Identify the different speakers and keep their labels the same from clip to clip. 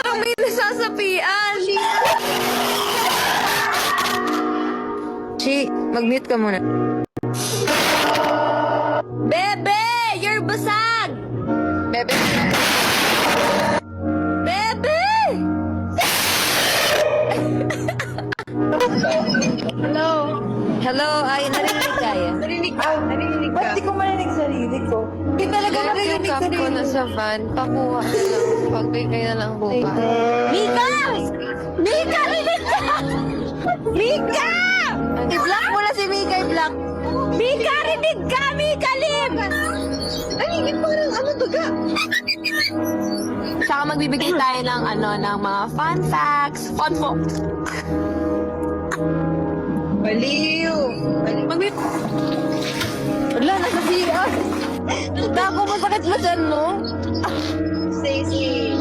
Speaker 1: Parang may nasasapian. Chi, mag-mute ka muna. Bebe! You're basag! Bebe! Bebe!
Speaker 2: Hello?
Speaker 1: Hello, ay narinig kaya.
Speaker 2: Narinig ka? Narinig ka?
Speaker 3: Ba't di ko marinig sarili ko?
Speaker 2: Hindi talaga
Speaker 1: Ganap yung
Speaker 2: narinig
Speaker 1: cup ko
Speaker 2: sarili
Speaker 1: na sa van. Pakuha na lang. Pagbigay na lang bukas.
Speaker 2: Mika! Mika! Rinig ka! Mika!
Speaker 1: I-block mo na si Mika, i-block.
Speaker 2: Mika! Rinig ka! Mika! Lim! Ay, parang ano to ka?
Speaker 1: Saka magbibigay tayo ng ng mga fun facts. Fun facts.
Speaker 2: Baliw!
Speaker 1: Wala, nasa CR. Tako, masakit ba dyan, no?
Speaker 2: Stacy!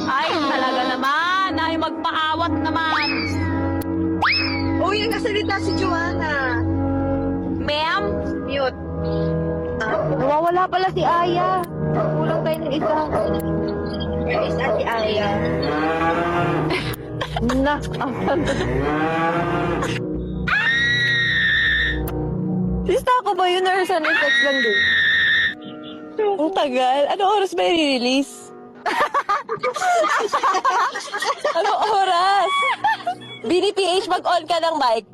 Speaker 1: Ay, talaga naman. Ay, magpaawat naman.
Speaker 2: Uy, nagkasalita si Joanna.
Speaker 1: Ma'am?
Speaker 2: Mute.
Speaker 1: Nawawala pala si Aya. Kulang tayo ng isa.
Speaker 2: Where is Ate Aya?
Speaker 1: Na. Sista ko ba yun or sa Netflix lang din? Ang tagal. Anong oras ba i-release? Anong oras? BDPH, mag-on ka ng mic.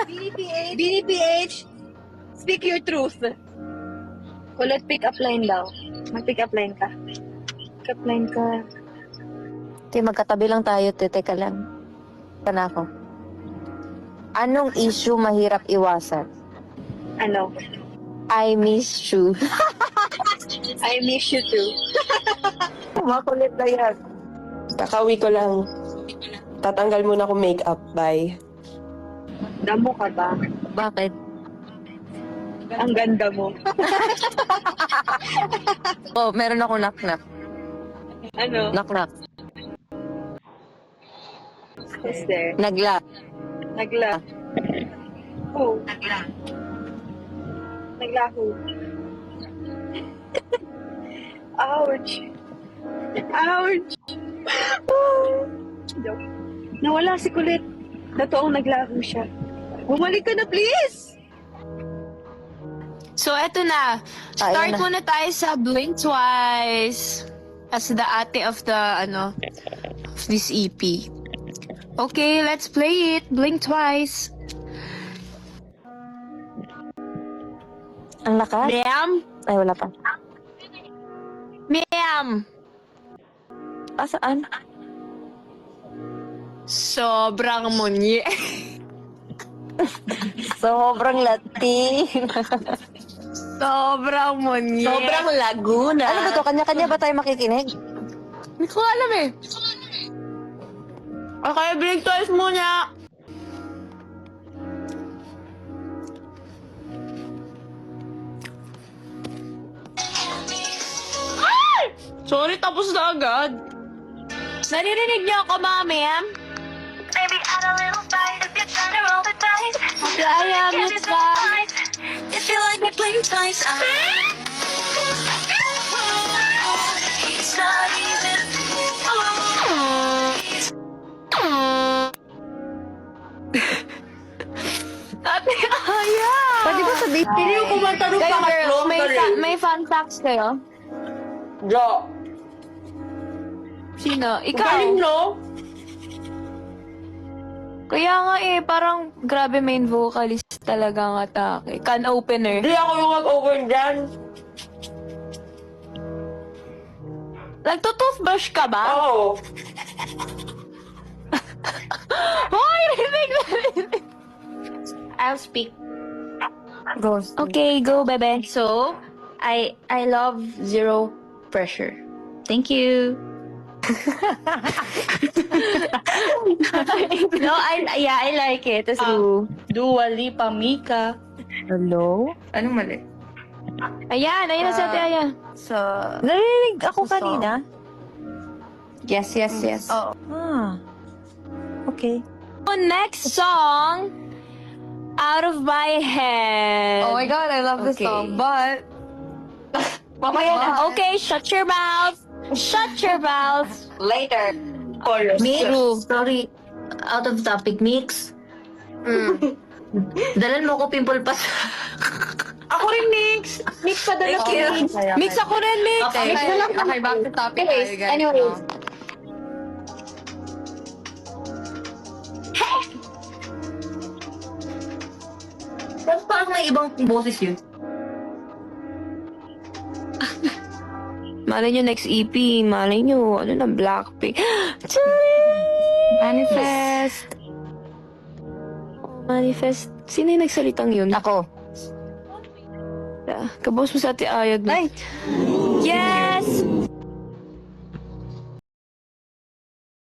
Speaker 2: BDPH! BDPH! Speak your truth. Kulot pick up line daw. Mag-pick up line ka. Pick up line ka.
Speaker 1: Te, magkatabi lang tayo, te. Teka lang. Kana ako. Anong issue mahirap iwasan?
Speaker 2: Ano?
Speaker 1: I miss you.
Speaker 2: I miss you too.
Speaker 3: Makulit na yan. Kakauwi ko lang. Tatanggal muna akong makeup. Bye.
Speaker 2: Damo ka ba?
Speaker 1: Bakit?
Speaker 2: Ang ganda mo.
Speaker 1: Oh, meron ako knock-knock.
Speaker 2: Ano?
Speaker 1: Knock-knock.
Speaker 2: Who's there?
Speaker 1: Nagla.
Speaker 2: Nagla. Who? Naglahu. Ouch. Ouch. Joke. Nawala si Kulit. Totoong naglahu siya. Bumalik ka na, please!
Speaker 1: So, eto na. Start
Speaker 3: Ayun na.
Speaker 1: muna tayo sa Blink Twice. As the ate of the, of this EP. Okay, let's play it. Blink Twice.
Speaker 3: Ang lakas?
Speaker 1: Ma'am?
Speaker 3: Ay, wala pa.
Speaker 1: Ma'am!
Speaker 3: Saan?
Speaker 1: Sobrang munye.
Speaker 3: Sobrang Latin.
Speaker 1: Sobrang munye.
Speaker 3: Sobrang Laguna. Ano ba to? Kanya-kanya ba tayo makikinig?
Speaker 1: Hindi ko alam eh. Okay, Blink Twice muna. Ay! Sorry, tapos na agad. Naririnig niyo ako, mga ma'am?
Speaker 4: Maybe add a little spice if you're trying to roll the dice.
Speaker 1: Kaya,
Speaker 4: Can't
Speaker 1: Miss
Speaker 4: just roll the dice. If you like me, blink twice. It's not even.
Speaker 1: Ate Aya!
Speaker 3: Pwede ba sabihin? Hindi ko kumantarong
Speaker 1: Kayo,
Speaker 3: pangatlo.
Speaker 1: girl, may fun facts kayo?
Speaker 3: Jo.
Speaker 1: Sino? Ikaw?
Speaker 3: Galing, no?
Speaker 1: Kaya nga parang grabe main vocalist talaga ang atake. Can opener.
Speaker 3: Hindi ako yung mag-over dyan.
Speaker 1: Nagtutoothbrush ka ba?
Speaker 3: Oo.
Speaker 1: Hoy! Rinig na rinig!
Speaker 2: I'll speak.
Speaker 3: Ghost.
Speaker 1: Okay, go, bebe.
Speaker 2: So, I love Zero Pressure. Thank you. No, I like it. Tapos, Dua Lipa, Mika.
Speaker 3: Hello?
Speaker 2: Anong mali?
Speaker 1: Ayan na si Ate Aya.
Speaker 2: So,
Speaker 3: Narinig ako
Speaker 2: Gusto.
Speaker 3: kanina.
Speaker 2: yes.
Speaker 3: Ah. Okay.
Speaker 1: So, next song, Out of My Head.
Speaker 2: Oh my God, I love this
Speaker 1: Okay.
Speaker 2: song. But,
Speaker 1: Mamaya na. Okay, shut your mouth.
Speaker 5: Shut your mouth.
Speaker 2: Later. Chorus.
Speaker 5: Mix,
Speaker 1: True.
Speaker 5: sorry. Out of topic, Mix. Dalan mo ko pimple pa sa...
Speaker 2: Ako rin, Mix. Mix pa dala ko.
Speaker 1: Mix ako rin, Mix.
Speaker 5: Okay.
Speaker 2: Mix na lang.
Speaker 6: Okay, back to topic.
Speaker 2: Anyways,
Speaker 6: tayo, guys.
Speaker 2: anyways.
Speaker 5: Tapos parang may ibang boses yun.
Speaker 1: Malay nyo next EP. Malay nyo, ano na, Blackpink.
Speaker 6: Manifest.
Speaker 1: Manifest. Sino yung nagsalitang yun?
Speaker 5: Ako.
Speaker 1: Kabos mo sa ate Ayad.
Speaker 2: Ay.
Speaker 1: Yeah!